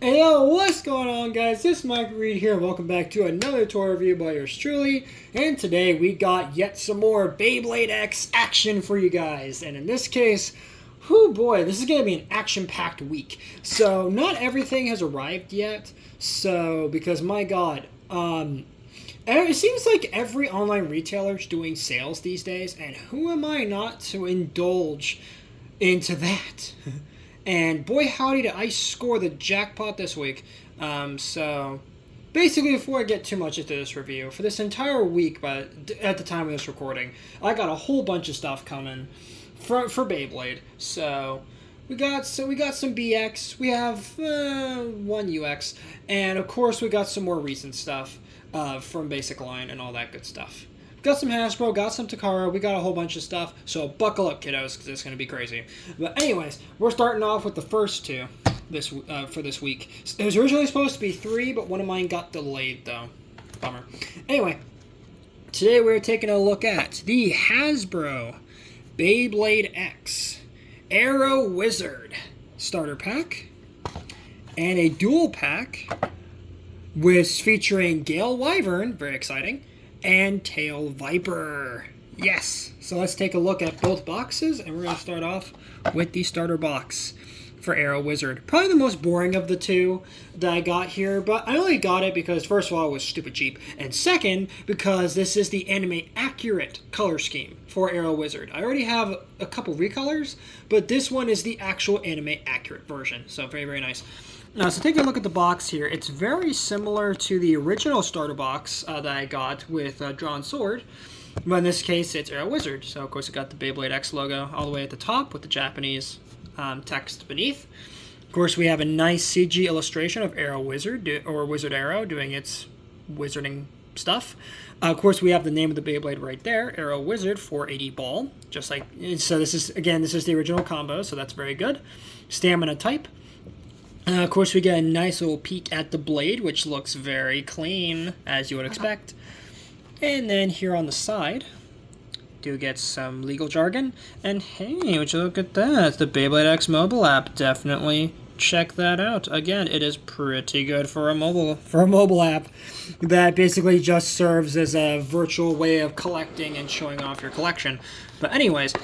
Hey yo, what's going on guys? This is Mike Reed here. Welcome back to another toy review by yours truly. And today we got yet some more Beyblade X action for you guys. And in this case, whoo boy, this is going to be an action-packed week. So not everything has arrived yet. So, because my god, it seems like every online retailer is doing sales these days. And who am I not to indulge into that? And boy howdy did I score the jackpot this week. So basically, before I get too much into this review, for this entire week, but at the time of this recording, I got a whole bunch of stuff coming for Beyblade. So we got some BX, we have one UX, and of course we got some more recent stuff from Basic Line and all that good stuff. Got some Hasbro, got some Takara, we got a whole bunch of stuff, so buckle up, kiddos, because it's going to be crazy. But anyways, we're starting off with the first two for this week. It was originally supposed to be 3, but one of mine got delayed, though. Bummer. Anyway, today we're taking a look at the Hasbro Beyblade X Aero Wizard starter pack, and a dual pack with featuring Gale Wyvern, very exciting, and Tail Viper. Yes! So let's take a look at both boxes, and we're going to start off with the starter box for Aero Wizard. Probably the most boring of the two that I got here, but I only got it because, first of all, it was stupid cheap, and second, because this is the anime accurate color scheme for Aero Wizard. I already have a couple recolors, but this one is the actual anime accurate version, so very, very nice. Now, so take a look at the box here. It's very similar to the original starter box that I got with Drawn Sword, but in this case, it's Aero Wizard. So, of course, it got the Beyblade X logo all the way at the top with the Japanese text beneath. Of course, we have a nice CG illustration of Aero Wizard, or Wizard Arrow, doing its wizarding stuff. Of course, we have the name of the Beyblade right there, Aero Wizard 480 Ball. Just like, so this is the original combo, so that's very good. Stamina type. Of course, we get a nice little peek at the blade, which looks very clean, as you would expect. And then here on the side, do get some legal jargon. And hey, would you look at that? The Beyblade X mobile app. Definitely check that out. Again, it is pretty good for a mobile app that basically just serves as a virtual way of collecting and showing off your collection. But anyways,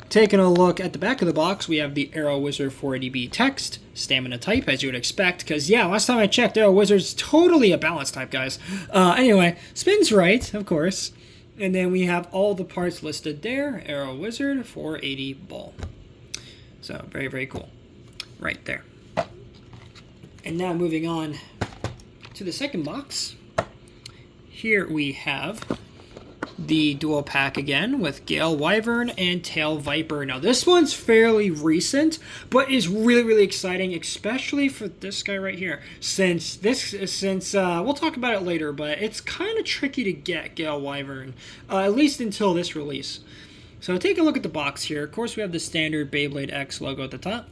taking a look at the back of the box, we have the Aero Wizard 480B text, stamina type, as you would expect, because, yeah, last time I checked, Aero Wizard's totally a balance type, guys. Anyway, spins right, of course, and then we have all the parts listed there, Aero Wizard 480 Ball. So, very, very cool. Right there. And now moving on to the second box. Here we have the dual pack again with Gale Wyvern and Tail Viper. Now this one's fairly recent, but is really, really exciting, especially for this guy right here. Since we'll talk about it later, but it's kind of tricky to get Gale Wyvern, at least until this release. So take a look at the box here. Of course, we have the standard Beyblade X logo at the top.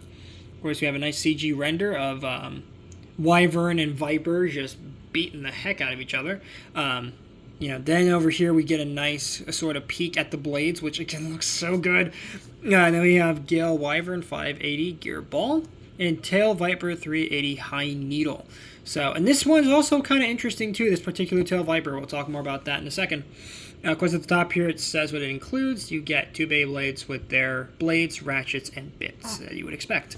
Of course, we have a nice CG render of Wyvern and Viper just beating the heck out of each other. Then over here we get a nice sort of peek at the blades, which again looks so good. Then we have Gale Wyvern 580 Gear Ball and Tail Viper 380 High Needle. So, and this one's also kind of interesting too, this particular Tail Viper. We'll talk more about that in a second. Of course, at the top here it says what it includes. You get 2 Beyblades with their blades, ratchets, and bits that you would expect.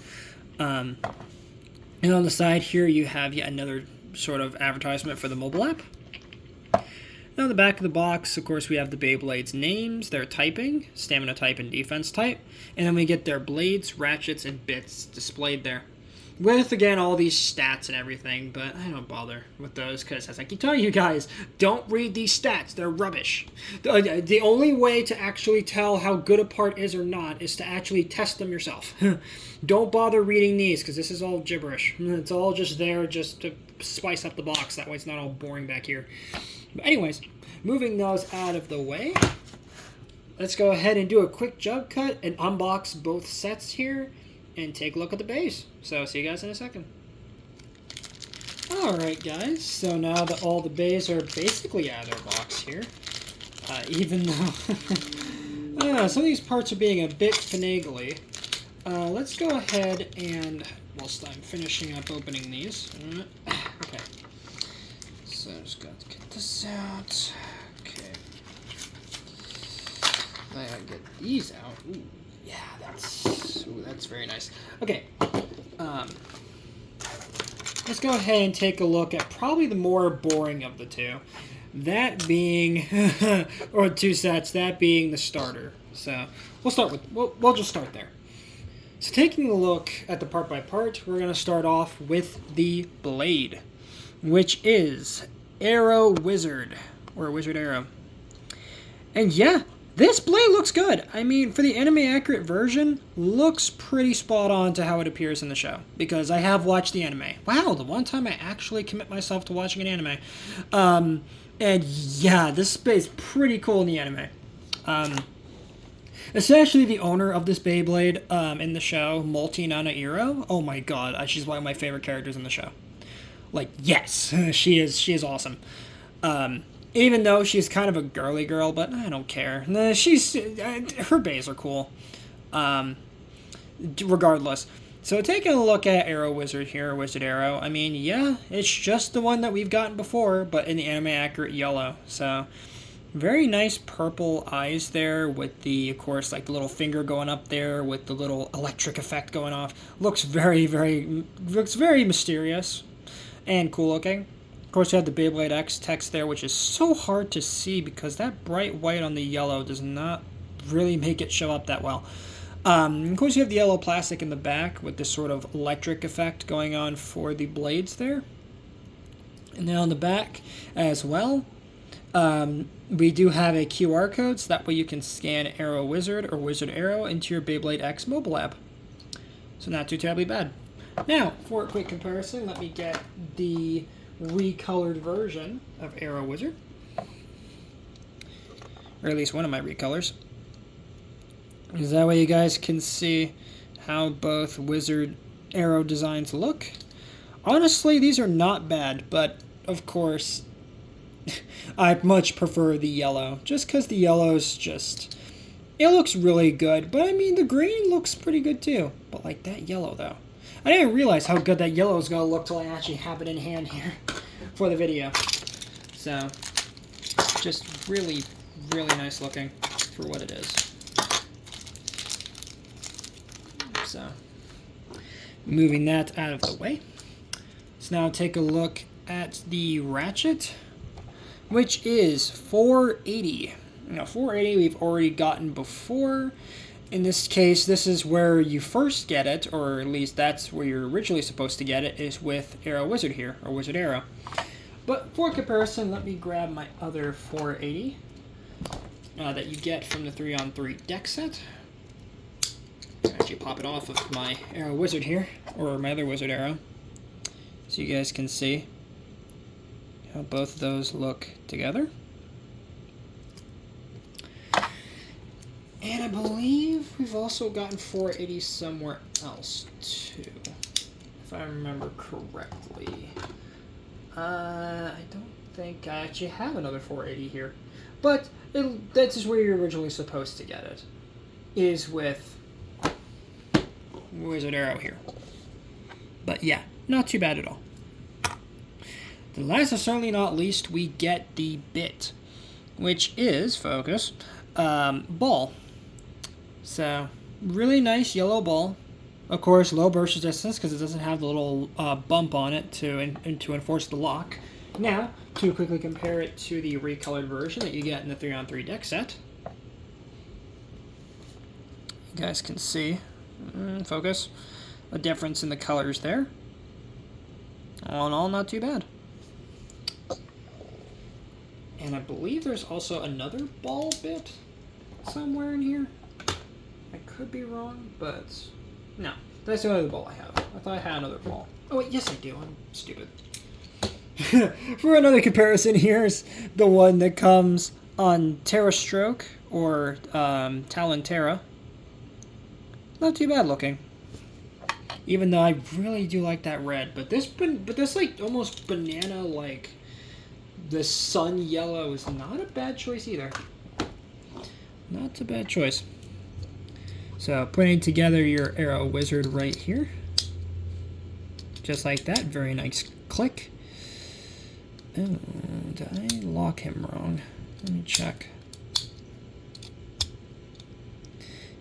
And on the side here you have yet another sort of advertisement for the mobile app. Now on the back of the box, of course, we have the Beyblade's names, their typing, stamina type and defense type, and then we get their blades, ratchets, and bits displayed there. With, again, all these stats and everything, but I don't bother with those because, as I keep telling you guys, don't read these stats. They're rubbish. The only way to actually tell how good a part is or not is to actually test them yourself. Don't bother reading these because this is all gibberish. It's all just there just to spice up the box. That way it's not all boring back here. But anyways, moving those out of the way, let's go ahead and do a quick jump cut and unbox both sets here and take a look at the base. So, see you guys in a second. Alright guys, so now that all the bays are basically out of their box here, even though some of these parts are being a bit finagly, let's go ahead and whilst I'm finishing up opening these. Okay. So I'm just going to get this out. Okay. I gotta get these out. Ooh, yeah, that's very nice. Okay. Let's go ahead and take a look at probably the more boring of the two. That being, or two sets, that being the starter. So we'll just start there. So taking a look at the part by part, we're going to start off with the blade, which is Arrow Wizard, or Wizard Arrow. And yeah, this blade looks good. I mean, for the anime accurate version, looks pretty spot on to how it appears in the show, because I have watched the anime. Wow, the one time I actually commit myself to watching an anime. And yeah, this is pretty cool in the anime. Especially the owner of this Beyblade in the show, Multi-Nana Iro. Oh my god, she's one of my favorite characters in the show. Like, yes, she is awesome. Even though she's kind of a girly girl, but I don't care. Her bays are cool. Regardless. So taking a look at Arrow Wizard here, Wizard Arrow, I mean, yeah, it's just the one that we've gotten before, but in the anime accurate yellow. So very nice purple eyes there with the, of course, like the little finger going up there with the little electric effect going off. Looks very mysterious and cool looking. Of course, you have the Beyblade X text there, which is so hard to see because that bright white on the yellow does not really make it show up that well. Of course, you have the yellow plastic in the back with this sort of electric effect going on for the blades there. And then on the back as well, we do have a QR code, so that way you can scan Arrow Wizard or Wizard Arrow into your Beyblade X mobile app. So not too terribly bad. Now, for a quick comparison, let me get the recolored version of Arrow Wizard. Or at least one of my recolors. Because that way you guys can see how both Wizard Arrow designs look. Honestly, these are not bad, but of course, I much prefer the yellow. Just because the yellow's just... it looks really good, but I mean, the green looks pretty good too. But like that yellow, though. I didn't realize how good that yellow is going to look till I actually have it in hand here for the video. So, just really nice looking for what it is. So, moving that out of the way. Let's now take a look at the ratchet, which is 480. Now, 480 we've already gotten before. In this case, this is where you first get it, or at least that's where you're originally supposed to get it, is with Arrow Wizard here, or Wizard Arrow. But for comparison, let me grab my other 480 that you get from the 3-on-3 deck set. Actually pop it off of my Arrow Wizard here, or my other Wizard Arrow, so you guys can see how both of those look together. And I believe we've also gotten 480 somewhere else too, if I remember correctly. I don't think I actually have another 480 here, but that's just where you're originally supposed to get it, is with Wizard Arrow here. But yeah, not too bad at all. The last and certainly not least, we get the bit, which is, focus, ball. So, really nice yellow ball. Of course, low burst resistance because it doesn't have the little bump on it to enforce the lock. Now, to quickly compare it to the recolored version that you get in the 3-on-3 deck set. You guys can see, focus, a difference in the colors there. All in all, not too bad. And I believe there's also another ball bit somewhere in here. I could be wrong, but no. That's the only ball I have. I thought I had another ball. Oh wait, yes I do. I'm stupid. For another comparison, here's the one that comes on Terra Stroke, or Talon Terra. Not too bad looking. Even though I really do like that red, but this like almost banana, like the sun yellow is not a bad choice either. Not a bad choice. So putting together your Arrow Wizard right here. just like that. Very nice click. Oh, did I lock him wrong? Let me check.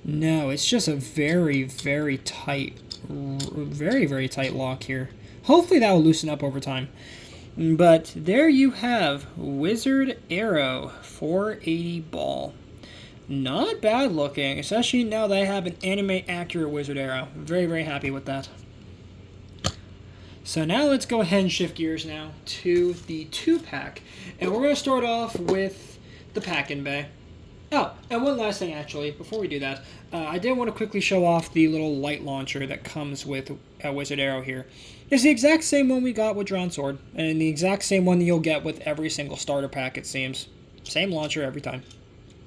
No, it's just a very, very tight lock here. Hopefully that will loosen up over time. But there you have Wizard Arrow 480 ball. Not bad looking, especially now that I have an anime accurate Wizard Arrow. Very, very happy with that. So now let's go ahead and shift gears now to the 2-pack. And we're going to start off with the pack-in-bay. Oh, and one last thing actually, before we do that, I did want to quickly show off the little light launcher that comes with a Wizard Arrow here. It's the exact same one we got with Drawn Sword, and the exact same one that you'll get with every single starter pack, it seems. Same launcher every time.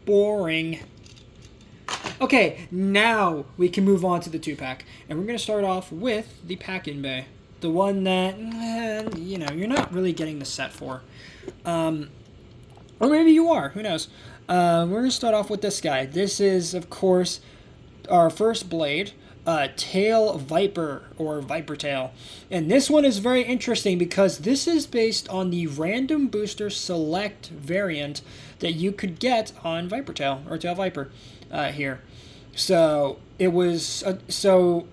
Boring. Okay, now we can move on to the 2-pack, and we're going to start off with the pack-in-bay. The one that, you know, you're not really getting the set for. Or maybe you are, who knows. We're going to start off with this guy. This is, of course, our first blade, Tail Viper, or Viper Tail. And this one is very interesting because this is based on the Random Booster Select variant that you could get on Viper Tail, or Tail Viper, here. So, it was,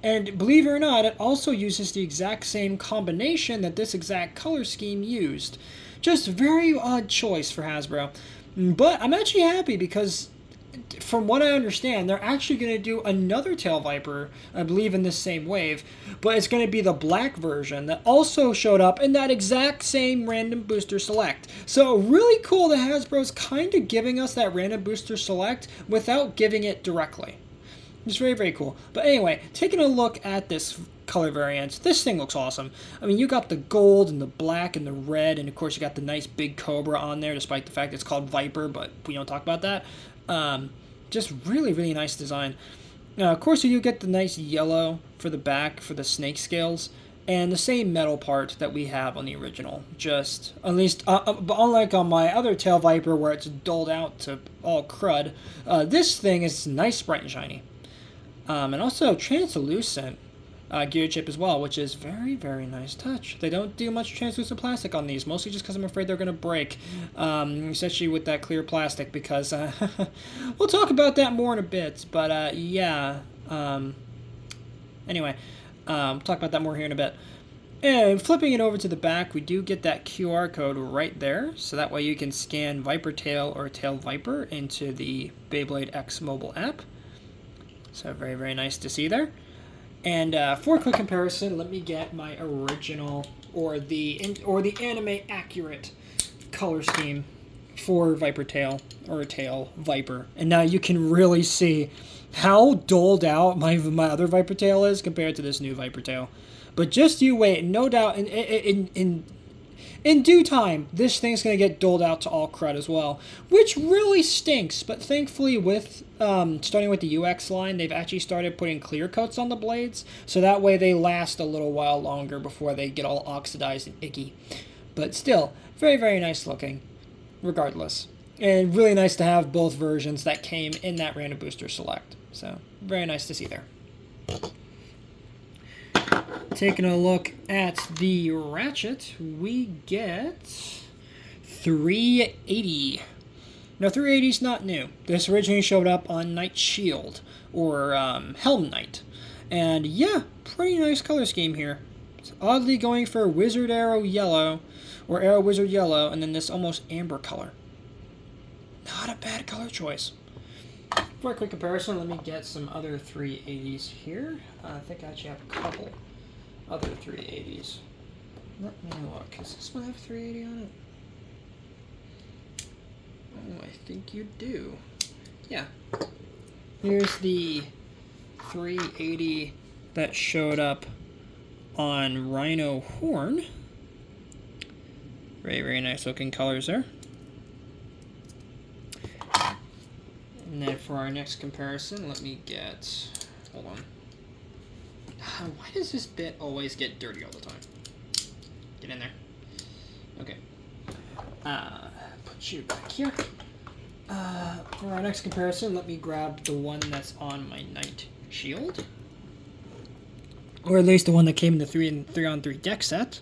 and believe it or not, it also uses the exact same combination that this exact color scheme used. Just very odd choice for Hasbro. But I'm actually happy because, from what I understand, they're actually going to do another Tail Viper, I believe in this same wave, but it's going to be the black version that also showed up in that exact same Random Booster Select. So really cool that Hasbro's kind of giving us that Random Booster Select without giving it directly. It's very, very cool. But anyway, taking a look at this color variant, this thing looks awesome. I mean, you got the gold and the black and the red, and of course you got the nice big cobra on there, despite the fact it's called Viper, but we don't talk about that. Just really, really nice design. Of course, you get the nice yellow for the back for the snake scales, and the same metal part that we have on the original. Just, at least, unlike on my other Tail Viper where it's dulled out to all crud, this thing is nice, bright, and shiny. And also translucent gear chip as well, which is very, very nice touch. They don't do much translucent plastic on these, mostly just because I'm afraid they're going to break, especially with that clear plastic, because we'll talk about that more in a bit, but yeah. Anyway, we'll talk about that more here in a bit. And flipping it over to the back, we do get that QR code right there, so that way you can scan Viper Tail or Tail Viper into the Beyblade X mobile app. So very, very nice to see there. And for a quick comparison, let me get my original or the anime accurate color scheme for Viper Tail or Tail Viper. And now you can really see how dulled out my other Viper Tail is compared to this new Viper Tail. But just you wait, no doubt in due time, this thing's going to get doled out to all crud as well, which really stinks. But thankfully, with starting with the UX line, they've actually started putting clear coats on the blades, so that way they last a little while longer before they get all oxidized and icky. But still, very, very nice looking, regardless. And really nice to have both versions that came in that Random Booster Select. So, very nice to see there. Taking a look at the Ratchet, we get 380. Now, 380 is not new. This originally showed up on Knight Shield, or Helm Knight. And yeah, pretty nice color scheme here. It's oddly going for Wizard Arrow Yellow, or Arrow Wizard Yellow, and then this almost amber color. Not a bad color choice. For a quick comparison, let me get some other 380s here. I think I actually have a couple other 380s. Let me look. Does this one have 380 on it? Oh, I think you do. Yeah. Here's the 380 that showed up on Rhino Horn. Very, very nice looking colors there. And then for our next comparison, let me get, hold on. Why does this bit always get dirty all the time? Get in there. Okay. Put you back here. For our next comparison, let me grab the one that's on my Knight Shield. or at least the one that came in the 3-on-3 deck set.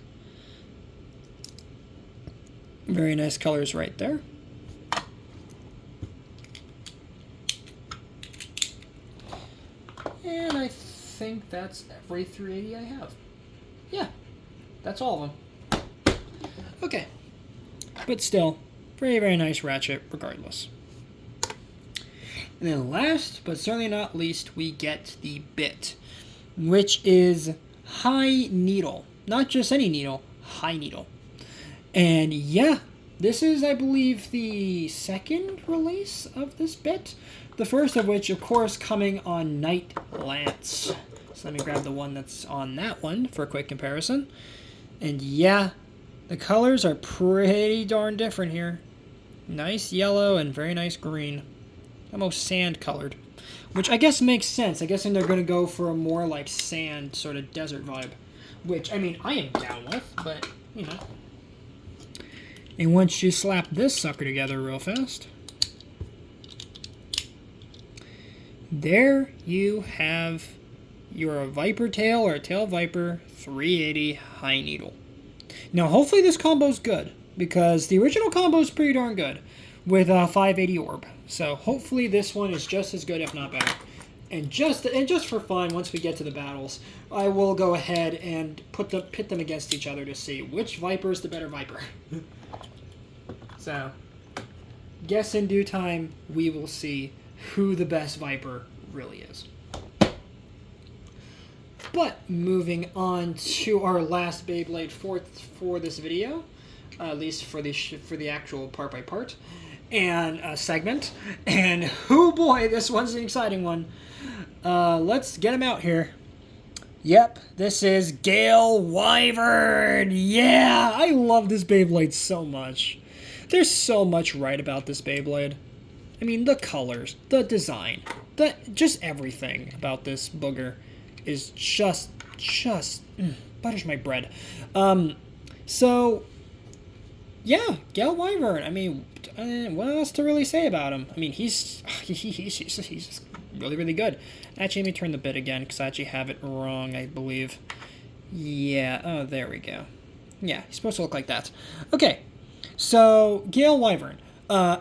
Very nice colors right there. And I think that's every 380 I have. Yeah, that's all of them. Okay, but still, very, very nice ratchet regardless. And then last, but certainly not least, we get the bit, which is high needle. Not just any needle, high needle. And yeah, this is, I believe, the second release of this bit. The first of which, of course, coming on Night Lance. So let me grab the one that's on that one for a quick comparison. And yeah, the colors are pretty darn different here. Nice yellow and very nice green. Almost sand colored. Which I guess makes sense. I'm guessing they're going to go for a more like sand sort of desert vibe. Which, I mean, I am down with, but, you know. And once you slap this sucker together real fast, there you have your Viper Tail or Tail Viper 380 High Needle. Now, hopefully this combo's good, because the original combo is pretty darn good with a 580 Orb. So hopefully this one is just as good, if not better. And just for fun, once we get to the battles, I will go ahead and pit them against each other to see which Viper is the better Viper. So, guess in due time, we will see who the best Viper really is. But moving on to our last Beyblade for this video, at least for the actual part by part and segment. And oh boy, this one's an exciting one. Let's get him out here. Yep, this is Gale Wyvern. Yeah, I love this Beyblade so much. There's so much right about this Beyblade. I mean, the colors, the design, just everything about this booger is just butters my bread. So, yeah, Gale Wyvern. I mean, what else to really say about him? I mean, he's just really, really good. Actually, let me turn the bit again, because I actually have it wrong, I believe. Yeah, oh, there we go. Yeah, he's supposed to look like that. Okay. So, Gale Wyvern.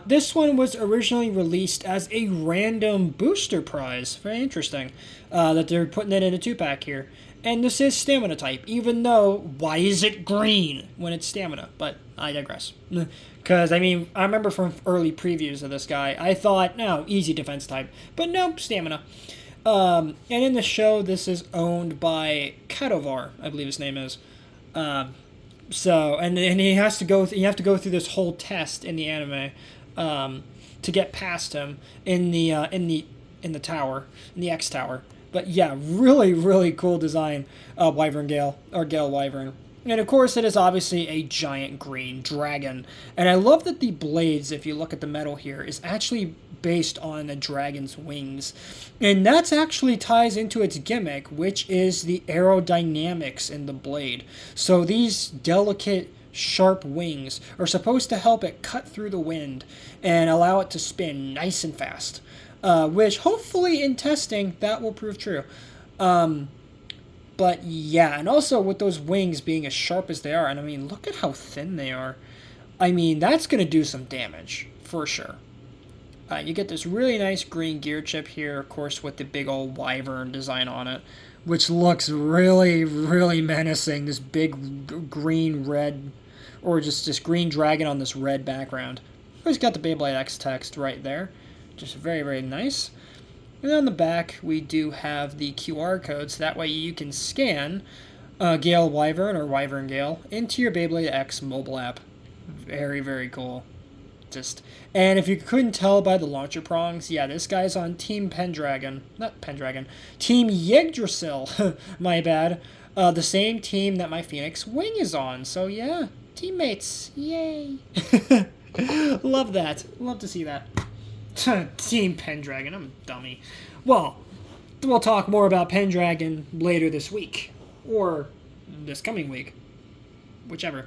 This one was originally released as a random booster prize. Very interesting. That they're putting it in a 2-pack here. And this is stamina type, even though, why is it green when it's stamina? But I digress. Because, I mean, I remember from early previews of this guy, I thought, no, easy defense type. But no, stamina. And in the show, this is owned by Kadovar, I believe his name is. So, and he has to go. You have to go through this whole test in the anime to get past him in the tower, in the X Tower. But yeah, really, really cool design, Wyvern Gale or Gale Wyvern. And of course, it is obviously a giant green dragon. And I love that the blades, if you look at the metal here, is actually based on a dragon's wings. And that actually ties into its gimmick, which is the aerodynamics in the blade. So these delicate, sharp wings are supposed to help it cut through the wind and allow it to spin nice and fast. Which hopefully in testing, that will prove true. But yeah, and also with those wings being as sharp as they are, and I mean, look at how thin they are. I mean, that's going to do some damage, for sure. You get this really nice green gear chip here, of course, with the big old wyvern design on it, which looks really, really menacing. This big green-red, or just this green dragon on this red background. Of course, got the Beyblade X text right there. Just very, very nice. And on the back, we do have the QR code, so that way you can scan Gale Wyvern or Wyvern Gale into your Beyblade X mobile app. Very, very cool. And if you couldn't tell by the launcher prongs, yeah, this guy's on Team Pendragon. Not Pendragon. Team Yggdrasil. My bad. The same team that my Phoenix Wing is on. So yeah, teammates. Yay. Love that. Love to see that. Team Pendragon. I'm a dummy. Well, we'll talk more about Pendragon later this week. Or this coming week. Whichever.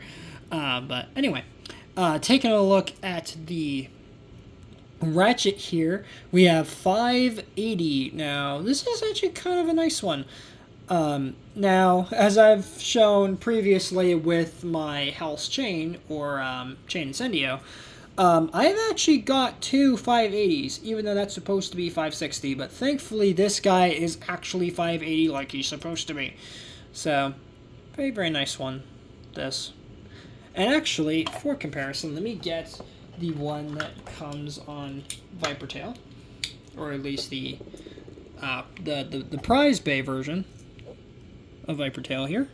But anyway. Taking a look at the ratchet here, we have 580. Now, this is actually kind of a nice one. Now, as I've shown previously with my House Chain, or Chain Incendio, I've actually got two 580s, even though that's supposed to be 560, but thankfully this guy is actually 580 like he's supposed to be. So, very, very nice one, this. And actually, for comparison, let me get the one that comes on Viper Tail, or at least the prize bay version of Viper Tail here.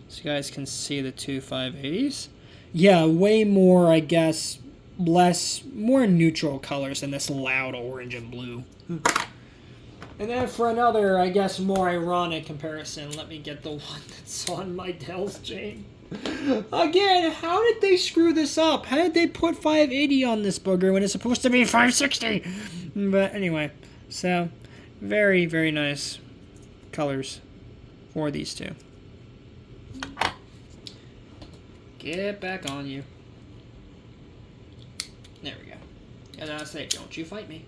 So you guys can see the two 580s. Yeah, way more, I guess, more neutral colors than this loud orange and blue. And then for another, I guess, more ironic comparison, let me get the one that's on my Dell's chain. Again, how did they screw this up? How did they put 580 on this booger when it's supposed to be 560? But anyway, so very, very nice colors for these two. Get back on you. There we go. As I say, don't you fight me.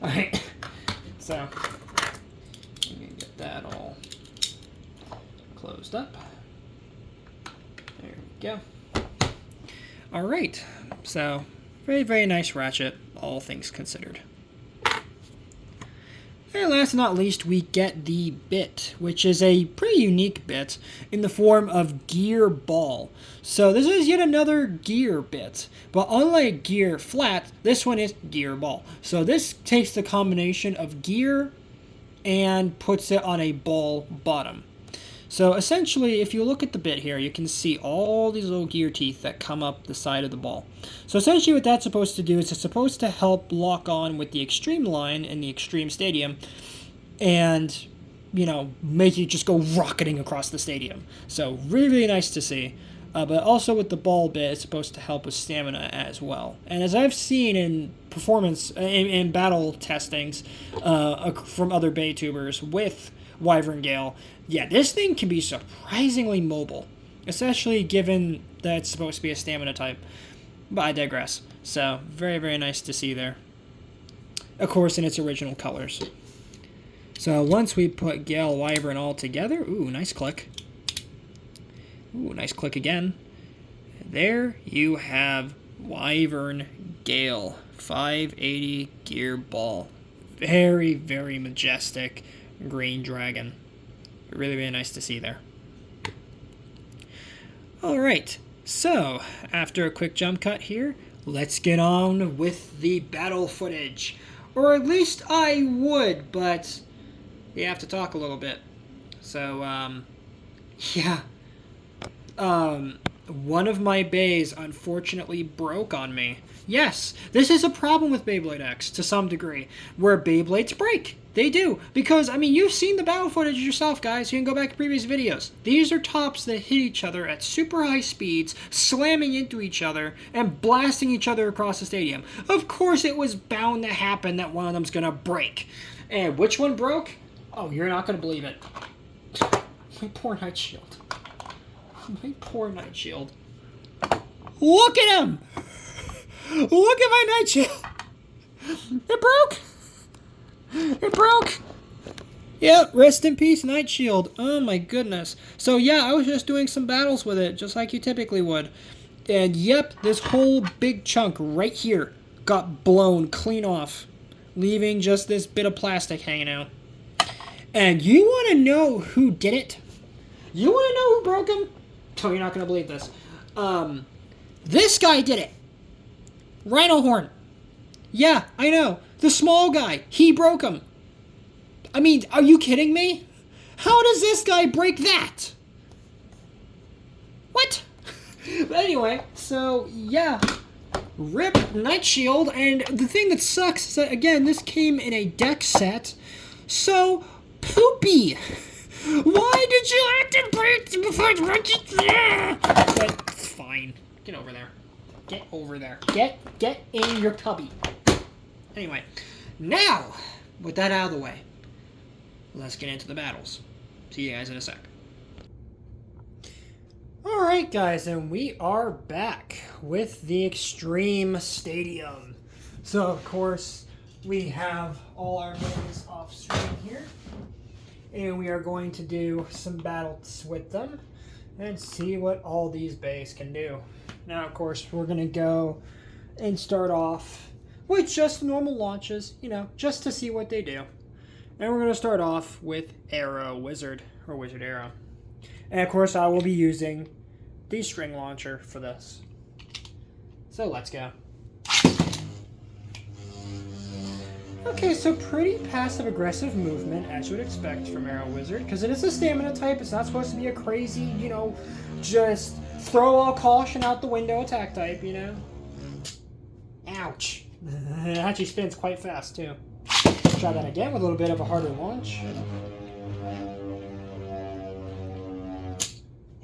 Alright, so I'm going to get that all closed up. There we go. Alright, so very, very nice ratchet, all things considered. And last but not least, we get the bit, which is a pretty unique bit in the form of gear ball. So this is yet another gear bit, but unlike gear flat, this one is gear ball. So this takes the combination of gear and puts it on a ball bottom. So essentially, if you look at the bit here, you can see all these little gear teeth that come up the side of the ball. So essentially what that's supposed to do is it's supposed to help lock on with the extreme line in the extreme stadium and, you know, make it just go rocketing across the stadium. So really, really nice to see. But also with the ball bit, it's supposed to help with stamina as well. And as I've seen in performance, in battle testings from other Baytubers with Wyvern Gale, yeah, this thing can be surprisingly mobile, especially given that it's supposed to be a stamina type. But I digress. So, very, very nice to see there. Of course, in its original colors. So, once we put Gale, Wyvern all together, ooh, nice click. Ooh, nice click again. There you have Wyvern Gale 580 gear ball. Very, very majestic green dragon. Really, really nice to see there. Alright, so after a quick jump cut here, let's get on with the battle footage. Or at least I would, but you have to talk a little bit. So, yeah. One of my bays unfortunately broke on me. Yes, this is a problem with Beyblade X to some degree, where Beyblades break. They do, because, I mean, you've seen the battle footage yourself, guys. You can go back to previous videos. These are tops that hit each other at super high speeds, slamming into each other, and blasting each other across the stadium. Of course, it was bound to happen that one of them's gonna break. And which one broke? Oh, you're not gonna believe it. My poor Night Shield. My poor Night Shield. Look at him! Look at my Night Shield! It broke! It broke! Yep, rest in peace, Night Shield. Oh my goodness. So yeah, I was just doing some battles with it, just like you typically would. And yep, this whole big chunk right here got blown clean off, leaving just this bit of plastic hanging out. And you want to know who did it? You want to know who broke him? Oh, you're not going to believe this. This guy did it. Rhino Horn. Yeah, I know. The small guy. He broke him. I mean, are you kidding me? How does this guy break that? What? But anyway, so yeah. RIP Night Shield. And the thing that sucks is that, again, this came in a deck set. So poopy. Why did you have to break before But fine. Get over there. Get over there. Get in your cubby. Anyway, now, with that out of the way, let's get into the battles. See you guys in a sec. Alright guys, and we are back with the Extreme Stadium. So, of course, we have all our names off screen here. and we are going to do some battles with them and see what all these bays can do. Now, of course, we're going to go and start off with just normal launches, you know, just to see what they do. And we're going to start off with Arrow Wizard, or Wizard Arrow. And of course, I will be using the string launcher for this. So let's go. Okay, so pretty passive-aggressive movement, as you would expect from Arrow Wizard, because it is a stamina type. It's not supposed to be a crazy, you know, just throw all caution out the window attack type, you know? Ouch. It actually spins quite fast, too. Try that again with a little bit of a harder launch.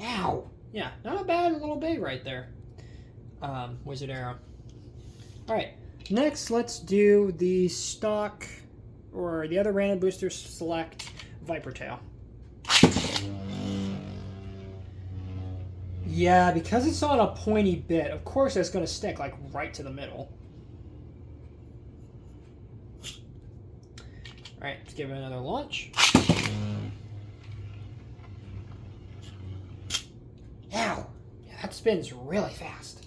Ow! Yeah, not a bad little bay right there. Wizard Arrow. Alright, next let's do the stock, or the other random booster select, Viper Tail. Yeah, because it's on a pointy bit, of course it's going to stick like right to the middle. Alright, let's give it another launch. Ow! Yeah, that spins really fast.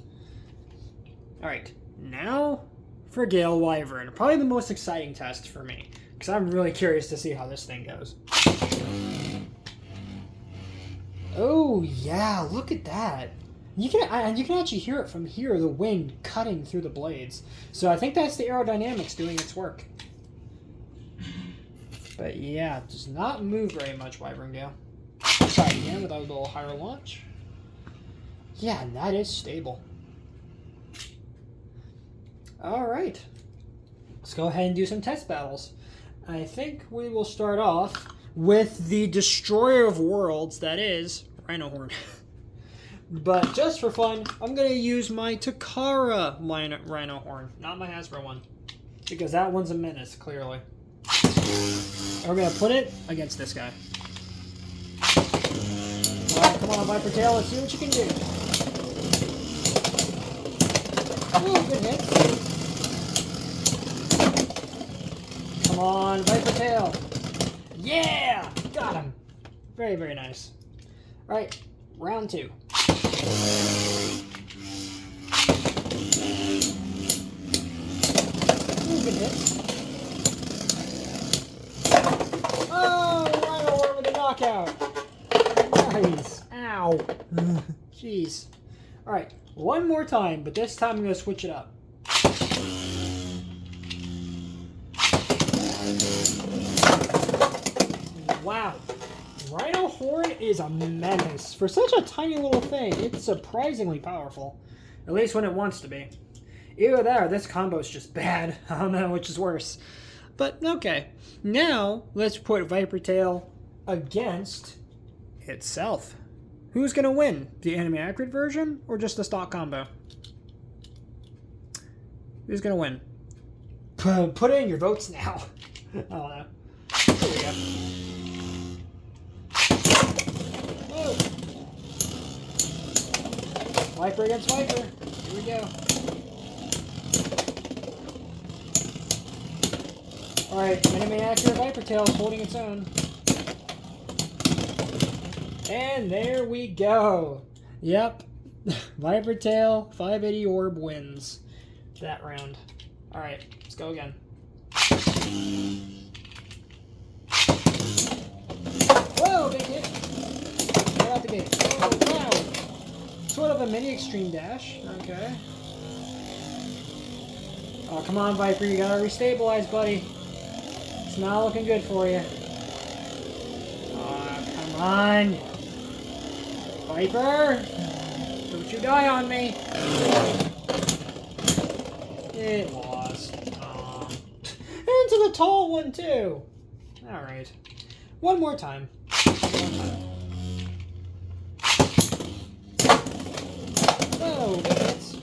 Alright, now for Gale Wyvern. Probably the most exciting test for me, because I'm really curious to see how this thing goes. Oh, yeah, look at that. You can actually hear it from here, the wind cutting through the blades. So I think that's the aerodynamics doing its work. But yeah, it does not move very much, Wyvern Gale. Try it again with a little higher launch. Yeah, that is stable. Alright. Let's go ahead and do some test battles. I think we will start off with the Destroyer of Worlds, that is Rhino Horn. But just for fun, I'm going to use my Takara Rhino Horn, not my Hasbro one. Because that one's a menace, clearly. And we're going to put it against this guy. Alright, come on, Viper Tail, let's see what you can do. Ooh, good hit. Come on, Viper Tail. Yeah! Got him. Very, very nice. Alright, round 2. Ooh, good hit. Oh, Rhino Horn with a knockout. Nice. Ow. Jeez. Alright, one more time, but this time I'm going to switch it up. Wow. Rhino Horn is a menace. For such a tiny little thing, it's surprisingly powerful. At least when it wants to be. Either that or this combo is just bad. I don't know which is worse. But, okay. Now, let's put Viper Tail against itself. Who's going to win? The anime accurate version or just the stock combo? Who's going to win? Put in your votes now. I don't know. Here we go. Whoa. Viper against Viper. Here we go. Alright, anime accurate Viper Tail is holding its own. And there we go. Yep. Viper Tail 580 Orb wins that round. Alright, let's go again. Whoa, big hit. Right out the gate. Oh, wow. Sort of a mini extreme dash. Okay. Oh, come on, Viper. You gotta restabilize, buddy. It's not looking good for you. Oh, come on. Viper! Don't you die on me! It lost. Into the tall one, too! Alright. One more time. Whoa, hits.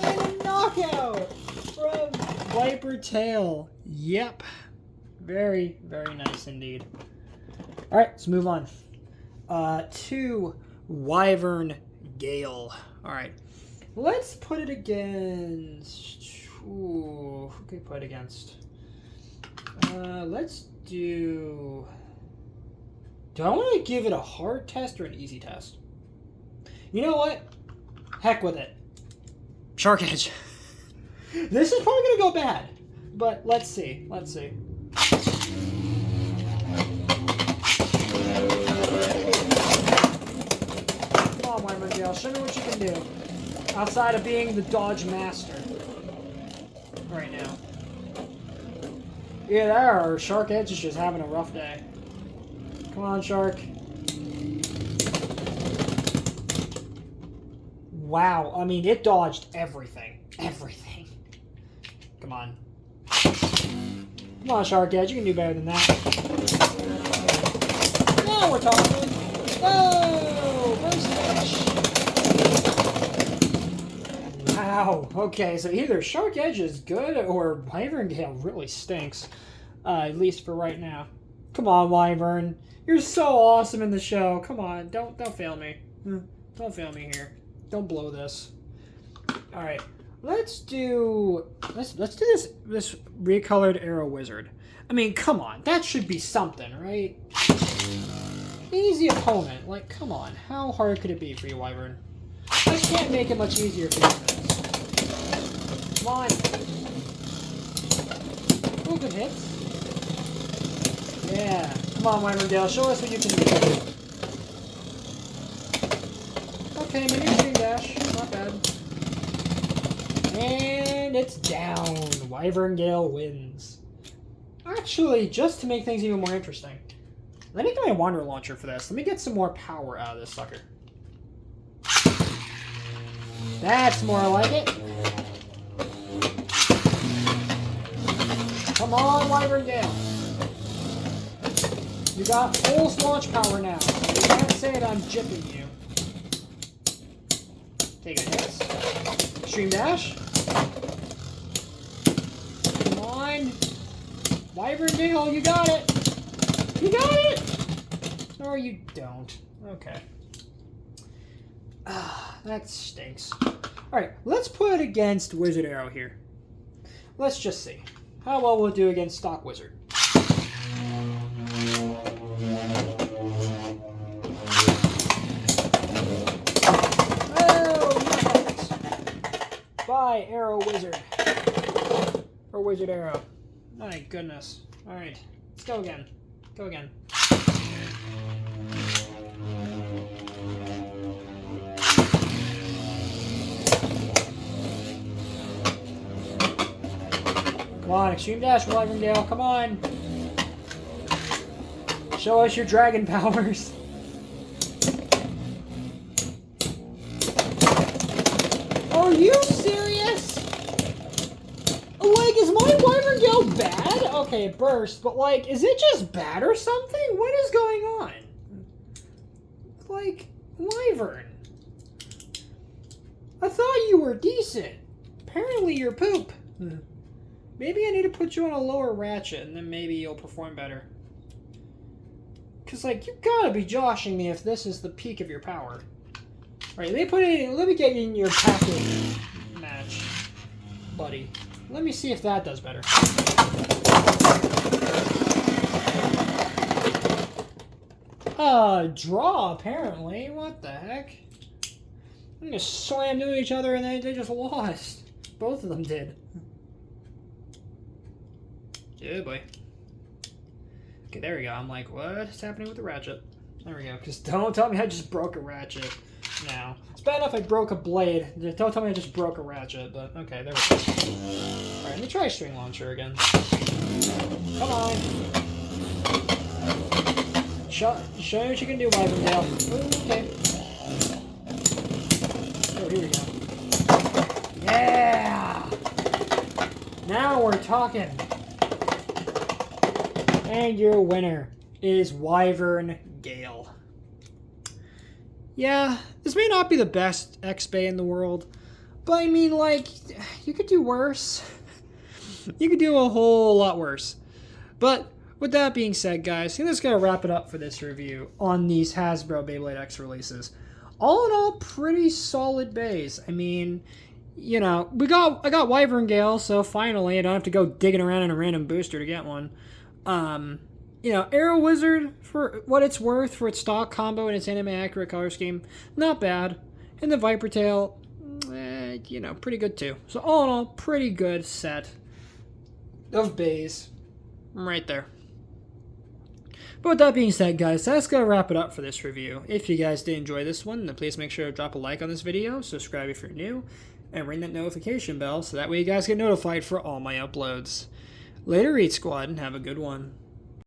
And a knockout from Viper Tail. Yep. Very, very nice indeed. Alright, let's move on. To Wyvern Gale. Alright. Let's put it against... Ooh, who can we put it against? Let's do... Do I want to give it a hard test or an easy test? You know what? Heck with it. Shark Edge. This is probably going to go bad. But let's see. Let's see. Come on, MRGang. Show me what you can do. Outside of being the dodge master. Right now. Yeah, our Shark Edge is just having a rough day. Come on, Shark. Wow, I mean, it dodged everything. Everything. Come on. Come on, Shark Edge, you can do better than that. Now we're talking. Whoa! First fish. Wow, okay, so either Shark Edge is good or MRGang really stinks. At least for right now. Come on, Wyvern. You're so awesome in the show. Come on, don't fail me. Don't fail me here. Don't blow this. All right, let's do this recolored Arrow Wizard. I mean, come on, that should be something, right? Easy opponent. Like, come on, how hard could it be for you, Wyvern? I can't make it much easier for you than this. Come on. Ooh, good hits. Yeah. Come on, MRGang, show us what you can do. Okay, maybe Extreme Dash. Not bad. And it's down. MRGang wins. Actually, just to make things even more interesting, let me get my Wander Launcher for this. Let me get some more power out of this sucker. That's more like it. Come on, MRGang. You got full launch power now. You can't say that I'm jipping you. Take a hit. Extreme Dash. Come on. MRGang, you got it. You got it. Or you don't. Okay. That stinks. Alright, let's put it against Wizard Arrow here. Let's just see. How well will it do against stock Wizard? Bye, Arrow Wizard. Or Wizard Arrow. My goodness. Alright, let's go again. Go again. Come on, Extreme Dash, MRGang, come on. Show us your dragon powers. Are you serious? Like, is my MRGang bad? Okay, it burst, but like, is it just bad or something? What is going on? Like, Wyvern. I thought you were decent. Apparently you're poop. Maybe I need to put you on a lower ratchet and then maybe you'll perform better. Cause like, you gotta be joshing me if this is the peak of your power. Alright, let me get in your package match, buddy. Let me see if that does better. Draw, apparently. What the heck? They just slammed into each other and they just lost. Both of them did. Yeah, boy. Okay, there we go. I'm like, what's happening with the ratchet? There we go. Because don't tell me I just broke a ratchet now. It's bad enough I broke a blade. Don't tell me I just broke a ratchet, but okay, there we go. Alright, let me try String Launcher again. Come on. Show me what you can do, MRGang. Okay. Oh, here we go. Yeah! Now we're talking. And your winner is MRGang. Yeah, this may not be the best X-Bay in the world, but I mean, like, you could do worse. You could do a whole lot worse. But with that being said, guys, I think that's going to wrap it up for this review on these Hasbro Beyblade X releases. All in all, pretty solid bays. I mean, you know, I got MRGang, so finally I don't have to go digging around in a random booster to get one. You know, Arrow Wizard, for what it's worth, for its stock combo and its anime accurate color scheme, not bad. And the Viper Tail, you know, pretty good too. So all in all, pretty good set of bays right there. But with that being said, guys, that's going to wrap it up for this review. If you guys did enjoy this one, then please make sure to drop a like on this video, subscribe if you're new, and ring that notification bell so that way you guys get notified for all my uploads. Later, Eat Squad, and have a good one.